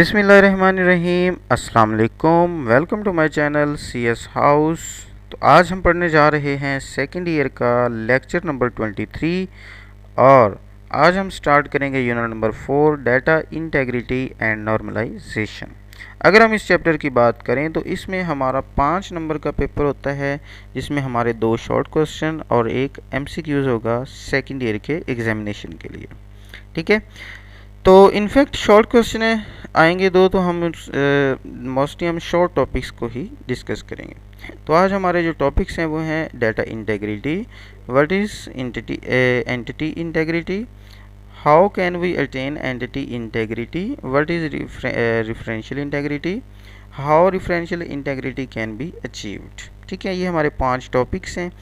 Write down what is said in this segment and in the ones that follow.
बिस्मिल्लाहिर्रहमानिर्रहीम अस्सलाम वालेकुम। Welcome to my channel CS house. तो आज हम पढ़ने जा रहे हैं सेकंड ईयर का लेक्चर नंबर 23 और आज हम स्टार्ट करेंगे unit number 4 data integrity and normalization. अगर हम इस चैप्टर की बात करें तो इसमें हमारा 5 नंबर का पेपर होता है, जिसमें हमारे 2 शॉर्ट क्वेश्चन और एक MCQs होगा सेकंड ईयर के एग्जामिनेशन के लिए। ठीक है, तो इनफैक्ट शॉर्ट क्वेश्चन आएंगे दो, तो हम मोस्टली हम शॉर्ट टॉपिक्स को ही डिस्कस करेंगे। तो आज हमारे जो टॉपिक्स हैं वो हैं data integrity, what is entity integrity, how can we attain entity integrity, what is referential integrity, how referential integrity can be achieved. ठीक है, ये हमारे 5 टॉपिक्स हैं।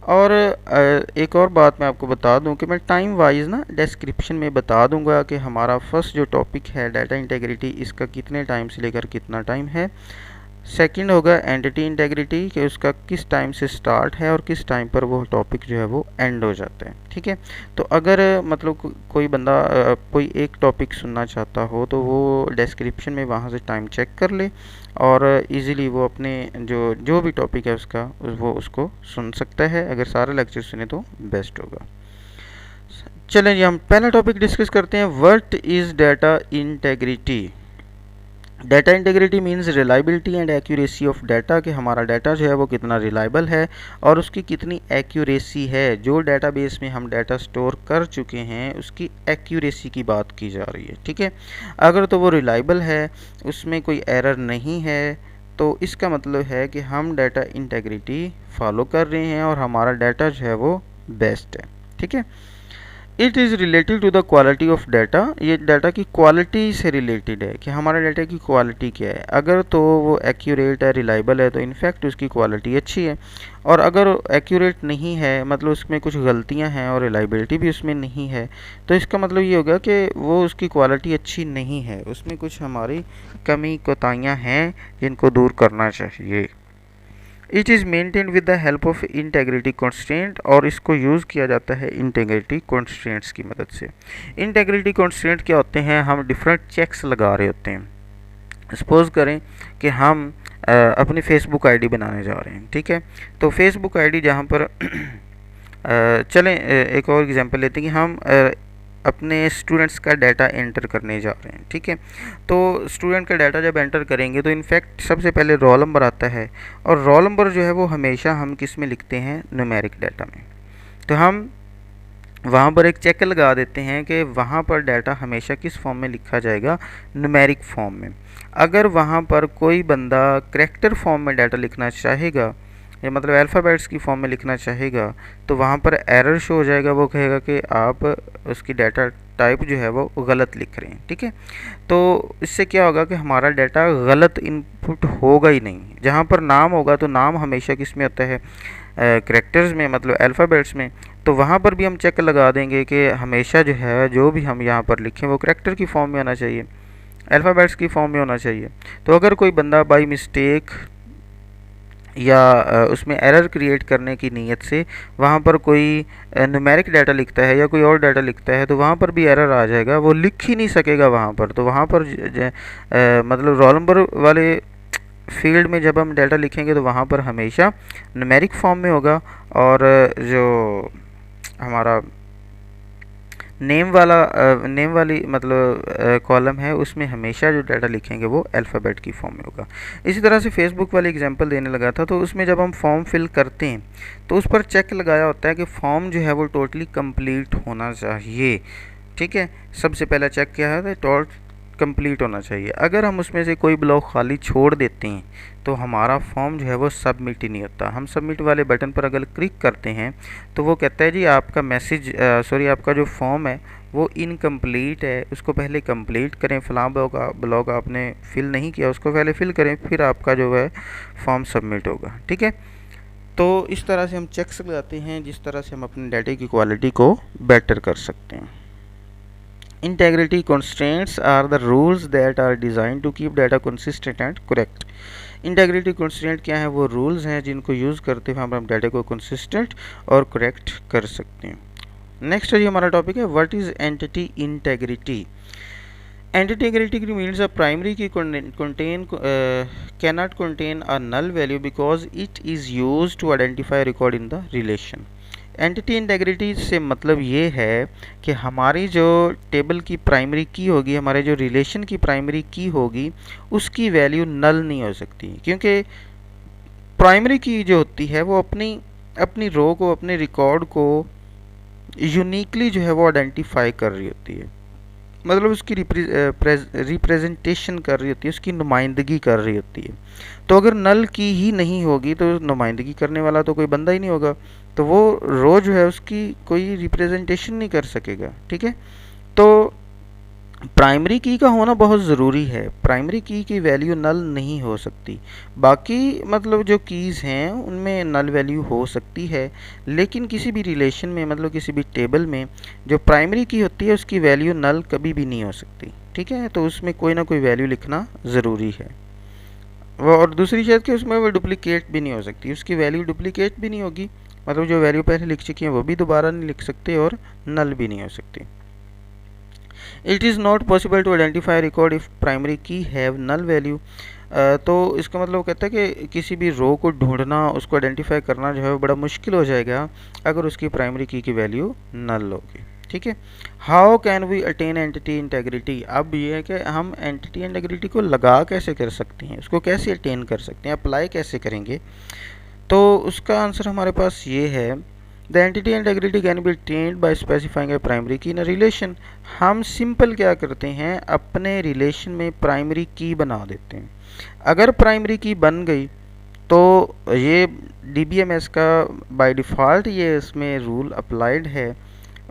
और एक और बात मैं आपको बता दूं कि मैं टाइम वाइज ना डिस्क्रिप्शन में बता दूंगा कि हमारा फर्स्ट जो टॉपिक है डाटा इंटेग्रिटी, इसका कितने टाइम से लेकर कितना टाइम है। सेकंड होगा एंटिटी इंटेग्रिटी कि उसका किस टाइम से स्टार्ट है और किस टाइम पर वो टॉपिक जो है वो एंड हो जाता है। ठीक है, तो अगर मतलब कोई बंदा कोई एक टॉपिक सुनना चाहता हो तो वो डिस्क्रिप्शन में वहाँ से टाइम चेक कर ले और इजीली वो अपने जो भी टॉपिक है उसका वो उसको सुन सकता है। अगर सारे लेक्चर सुने तो बेस्ट होगा। चलें जी, हम पहला टॉपिक डिस्कस करते हैं, what is data integrity. Data integrity means reliability and accuracy of data, कि हमारा डाटा जो है वो कितना रिलायबल है और उसकी कितनी एक्यूरेसी है। जो डाटाबेस में हम डाटा स्टोर कर चुके हैं उसकी एक्यूरेसी की बात की जा रही है। ठीक है, अगर तो वो रिलायबल है, उसमें कोई एरर नहीं है, तो इसका मतलब है कि हम डाटा इंटेग्रिटी फॉलो कर रहे हैं और हमारा डाटा जो है वो बेस्ट है। ठीक है, it is related to the quality of data, ये डाटा की क्वालिटी से रिलेटेड है कि हमारे डाटा की क्वालिटी क्या है। अगर तो वो एक्यूरेट है, रिलायबल है, तो इनफैक्ट उसकी क्वालिटी अच्छी है। और अगर एक्यूरेट नहीं है, मतलब उसमें कुछ गलतियां हैं और रिलायबिलिटी भी उसमें नहीं है, तो इसका मतलब ये होगा कि वो उसकी क्वालिटी अच्छी नहीं है, उसमें कुछ हमारी कमी कोताहियाँ हैं जिनको दूर करना चाहिए। It is maintain with the help of integrity constant, और इसको यूज़ किया जाता है इंटेग्रिटी कॉन्स्टेंट्स की मदद से। इंटेग्रिटी कॉन्स्टेंट क्या होते हैं, हम डिफरेंट चेक्स लगा रहे होते हैं। सपोज करें कि हम अपनी फेसबुक आईडी बनाने जा रहे हैं। ठीक है, तो फेसबुक आईडी जहाँ पर चलें एक और एग्जांपल लेते हैं कि हम अपने स्टूडेंट्स का डाटा एंटर करने जा रहे हैं। ठीक है, तो स्टूडेंट का डाटा जब एंटर करेंगे तो इनफैक्ट सबसे पहले रोल नंबर आता है, और रोल नंबर जो है वो हमेशा हम किस में लिखते हैं, न्यूमेरिक डाटा में। तो हम वहाँ पर एक चेक लगा देते हैं कि वहाँ पर डाटा हमेशा किस फॉर्म में लिखा जाएगा, न्यूमेरिक फॉर्म में। अगर वहाँ पर कोई बंदा करैक्टर फॉर्म में डाटा लिखना चाहेगा, या मतलब अल्फ़ाबेट्स की फॉर्म में लिखना चाहेगा, तो वहाँ पर एरर शो हो जाएगा। वो कहेगा कि आप उसकी डाटा टाइप जो है वो गलत लिख रहे हैं। ठीक है, तो इससे क्या होगा कि हमारा डाटा गलत इनपुट होगा ही नहीं। जहाँ पर नाम होगा तो नाम हमेशा किस में होता है, करैक्टर्स में, मतलब अल्फ़ाबेट्स में। तो वहाँ पर भी हम चेक लगा देंगे कि हमेशा जो है जो भी हम यहाँ पर लिखें वो करैक्टर की फॉर्म में होना चाहिए, अल्फ़ाबेट्स की फॉर्म में होना चाहिए। तो अगर कोई बंदा बाई मिस्टेक या उसमें एरर क्रिएट करने की नीयत से वहाँ पर कोई न्यूमेरिक डाटा लिखता है या कोई और डाटा लिखता है, तो वहाँ पर भी एरर आ जाएगा, वो लिख ही नहीं सकेगा वहाँ पर। तो वहाँ पर मतलब रोल नंबर वाले फील्ड में जब हम डाटा लिखेंगे तो वहाँ पर हमेशा न्यूमेरिक फॉर्म में होगा, और जो हमारा नेम वाली मतलब कॉलम है उसमें हमेशा जो डाटा लिखेंगे वो अल्फ़ाबेट की फॉर्म में होगा। इसी तरह से फेसबुक वाली एग्जांपल देने लगा था, तो उसमें जब हम फॉर्म फिल करते हैं तो उस पर चेक लगाया होता है कि फॉर्म जो है वो टोटली कंप्लीट होना चाहिए। ठीक है, सबसे पहला चेक क्या है, कंप्लीट होना चाहिए। अगर हम उसमें से कोई ब्लॉक खाली छोड़ देते हैं तो हमारा फॉर्म जो है वो सबमिट ही नहीं होता। हम सबमिट वाले बटन पर अगर क्लिक करते हैं तो वो कहता है जी आपका मैसेज आपका जो फॉर्म है वो इनकम्प्लीट है, उसको पहले कंप्लीट करें। फलां ब्लॉक आपने फिल नहीं किया, उसको पहले फिल करें, फिर आपका जो है फॉर्म सबमिट होगा। ठीक है, तो इस तरह से हम चेक्स लगाते हैं जिस तरह से हम अपने डाटा की क्वालिटी को बेटर कर सकते हैं। Integrity constraints are the rules that are designed to keep data consistent and correct. Integrity constraint क्या है, वो रूल्स हैं जिनको यूज़ करते हुए हम डाटा को कंसिस्टेंट और करेक्ट कर सकते हैं। नेक्स्ट है हमारा टॉपिक है, what is entity integrity. Entity integrity means a primary key cannot contain a null value because it is used to identify a record in the relation. Entity integrity से मतलब ये है कि हमारी जो टेबल की प्राइमरी की होगी, हमारे जो रिलेशन की प्राइमरी की होगी, उसकी वैल्यू नल नहीं हो सकती, क्योंकि प्राइमरी की जो होती है वो अपनी अपनी रो को, अपने रिकॉर्ड को यूनिकली जो है वो आइडेंटिफाई कर रही होती है, मतलब उसकी रिप्रेजेंटेशन कर रही होती है, उसकी नुमाइंदगी कर रही होती है। तो अगर नल की ही नहीं होगी तो नुमाइंदगी करने वाला तो कोई बंदा ही नहीं होगा, तो वो रो जो है उसकी कोई रिप्रेजेंटेशन नहीं कर सकेगा। ठीक है, तो प्राइमरी की का होना बहुत ज़रूरी है, प्राइमरी की वैल्यू नल नहीं हो सकती। बाकी मतलब जो कीज़ हैं उनमें नल वैल्यू हो सकती है, लेकिन किसी भी रिलेशन में, मतलब किसी भी टेबल में जो प्राइमरी की होती है उसकी वैल्यू नल कभी भी नहीं हो सकती। ठीक है, तो उसमें कोई ना कोई वैल्यू लिखना ज़रूरी है। वो और दूसरी चीज़ कि उसमें वो डुप्लीकेट भी नहीं हो सकती, उसकी वैल्यू डुप्लीकेट भी नहीं होगी, मतलब जो वैल्यू पहले लिख चुकी हैं वो भी दोबारा नहीं लिख सकते, और नल भी नहीं हो सकती। It is not possible to identify record if primary key have null value. तो इसका मतलब वो कहता है कि किसी भी रो को ढूंढना, उसको आइडेंटिफाई करना जो है वो बड़ा मुश्किल हो जाएगा अगर उसकी प्राइमरी की वैल्यू नल होगी। ठीक है, how can we attain entity integrity. अब ये है कि हम एंटिटी इंटेग्रिटी को लगा कैसे कर सकते हैं, उसको कैसे अटेन कर सकते हैं, अप्लाई कैसे करेंगे। तो उसका आंसर हमारे पास ये है, the entity integrity can B attend bye specifying A primary key in a relation. हम सिंपल क्या करते हैं, अपने रिलेशन में प्राइमरी की बना देते हैं। अगर प्राइमरी की बन गई तो ये DBMS का बाय डिफ़ॉल्ट ये इसमें रूल अप्लाइड है,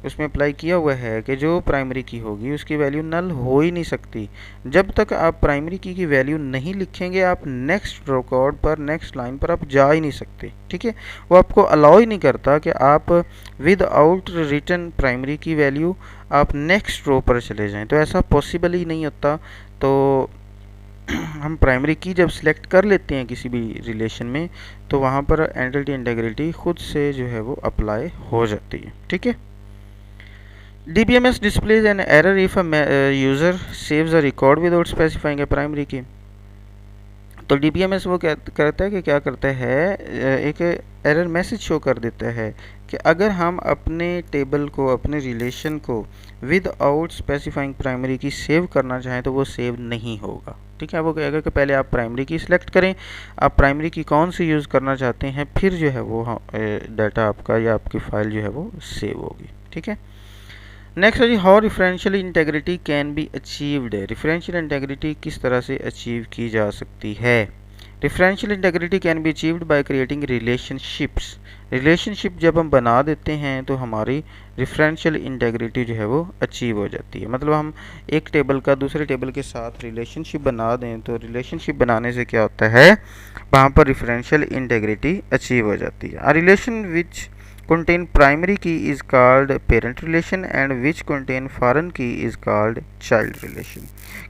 उसमें अप्लाई किया हुआ है कि जो प्राइमरी की होगी उसकी वैल्यू नल हो ही नहीं सकती। जब तक आप प्राइमरी की वैल्यू नहीं लिखेंगे, आप नेक्स्ट रिकॉर्ड पर, नेक्स्ट लाइन पर आप जा ही नहीं सकते। ठीक है, वो आपको अलाउ ही नहीं करता कि आप विद आउट रिटन प्राइमरी की वैल्यू आप नेक्स्ट रो पर चले जाएं, तो ऐसा पॉसिबल ही नहीं होता। तो हम प्राइमरी की जब सिलेक्ट कर लेते हैं किसी भी रिलेशन में, तो वहाँ पर एंटिटी इंटेग्रिटी खुद से जो है वो अप्लाई हो जाती है। ठीक है, DBMS displays an error if a user saves a record without specifying a primary key। तो DBMS वो क्या करता है कि क्या करता है, एक एरर मैसेज शो कर देता है कि अगर हम अपने टेबल को, अपने रिलेशन को विद आउट स्पेसिफाइंग प्राइमरी की सेव करना चाहें तो वो सेव नहीं होगा। ठीक है, वो कहेगा कि पहले आप प्राइमरी की सिलेक्ट करें, आप प्राइमरी की कौन सी यूज़ करना चाहते हैं, फिर जो है वो डाटा आपका या आपकी फ़ाइल जो है वो सेव होगी। ठीक है, नेक्स्ट है जी, how referential integrity can be achieved. Referential integrity किस तरह से अचीव की जा सकती है। Referential integrity can be achieved by creating relationships. Relationship जब हम बना देते हैं तो हमारी रेफरेंशियल इंटेग्रिटी जो है वो अचीव हो जाती है। मतलब हम एक टेबल का दूसरे टेबल के साथ रिलेशनशिप बना दें, तो रिलेशनशिप बनाने से क्या होता है, वहाँ पर रेफरेंशियल इंटेग्रिटी अचीव हो जाती है। A relation which contain primary key is called parent relation and which contain foreign key is called child relation।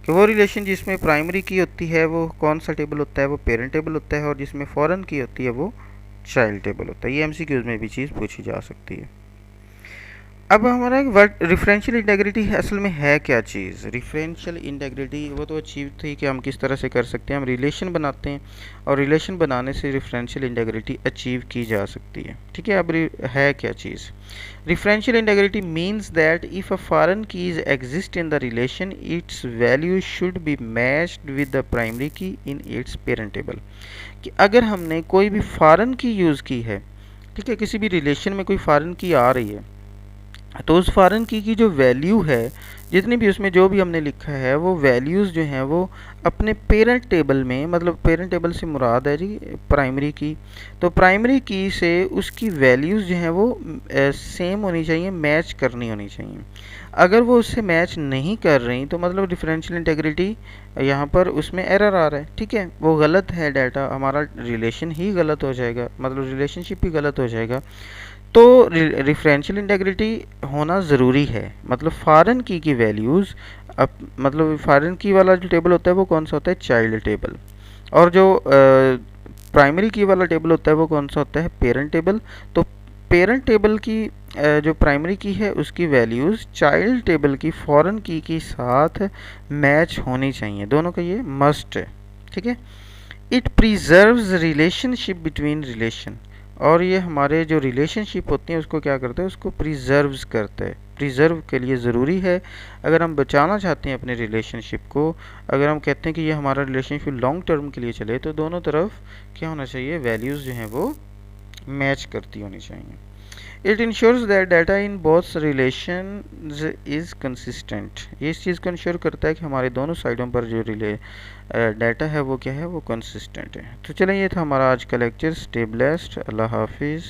कि वो रिलेशन जिसमें प्राइमरी की होती है वो कौन सा टेबल होता है, वो पेरेंट टेबल होता है, और जिसमें फॉरेन की होती है वो चाइल्ड टेबल होता है। ये MCQs में भी चीज़ पूछी जा सकती है। अब हमारा वर्ड रेफरेंशियल इंटेग्रिटी असल में है क्या चीज़। रेफरेंशियल इंटेग्रिटी वो तो अचीव थी कि हम किस तरह से कर सकते हैं, हम रिलेशन बनाते हैं और रिलेशन बनाने से रेफरेंशियल इंटेग्रिटी अचीव की जा सकती है। ठीक है, अब है क्या चीज़। Referential integrity means that if a foreign keys exist in the relation its value should be matched with the primary key in it's parent table. कि अगर हमने कोई भी फॉरेन की यूज़ की है, ठीक है, किसी भी रिलेशन में कोई फॉरेन की आ रही है, तो उस फॉरेन की जो वैल्यू है, जितनी भी उसमें जो भी हमने लिखा है, वो वैल्यूज़ जो हैं वो अपने पेरेंट टेबल में, मतलब पेरेंट टेबल से मुराद है जी प्राइमरी की, तो प्राइमरी की से उसकी वैल्यूज़ जो हैं वो सेम होनी चाहिए, मैच करनी होनी चाहिए। अगर वो उससे मैच नहीं कर रही तो मतलब डिफरेंशियल इंटेग्रिटी यहाँ पर उसमें एरर आ रहा है। ठीक है, वो गलत है डाटा, हमारा रिलेशन ही गलत हो जाएगा, मतलब रिलेशनशिप ही गलत हो जाएगा। तो रेफरेंशियल इंटेग्रिटी होना ज़रूरी है। मतलब फॉरेन की वैल्यूज़, अब मतलब फॉरेन की वाला जो टेबल होता है वो कौन सा होता है, चाइल्ड टेबल, और जो प्राइमरी की वाला टेबल होता है वो कौन सा होता है, पेरेंट टेबल। तो पेरेंट टेबल की जो प्राइमरी की है उसकी वैल्यूज़ चाइल्ड टेबल की फॉरेन की के साथ मैच होनी चाहिए, दोनों का ये मस्ट है, ठीक है। It preserves relationship between relation, और ये हमारे जो रिलेशनशिप होती हैं उसको क्या करता है, उसको प्रिजर्व्स करता है। प्रिजर्व के लिए ज़रूरी है, अगर हम बचाना चाहते हैं अपने रिलेशनशिप को, अगर हम कहते हैं कि ये हमारा रिलेशनशिप लॉन्ग टर्म के लिए चले, तो दोनों तरफ क्या होना चाहिए, वैल्यूज़ जो हैं वो मैच करती होनी चाहिए। It ensures that data in both relation is consistent, ये इस चीज़ को इंश्योर करता है कि हमारे दोनों साइडों पर जो डाटा है वो क्या है, वो कंसिस्टेंट है। तो चलें, ये था हमारा आज का लेक्चर। स्टे ब्लेस्ड, अल्लाह हाफिज़।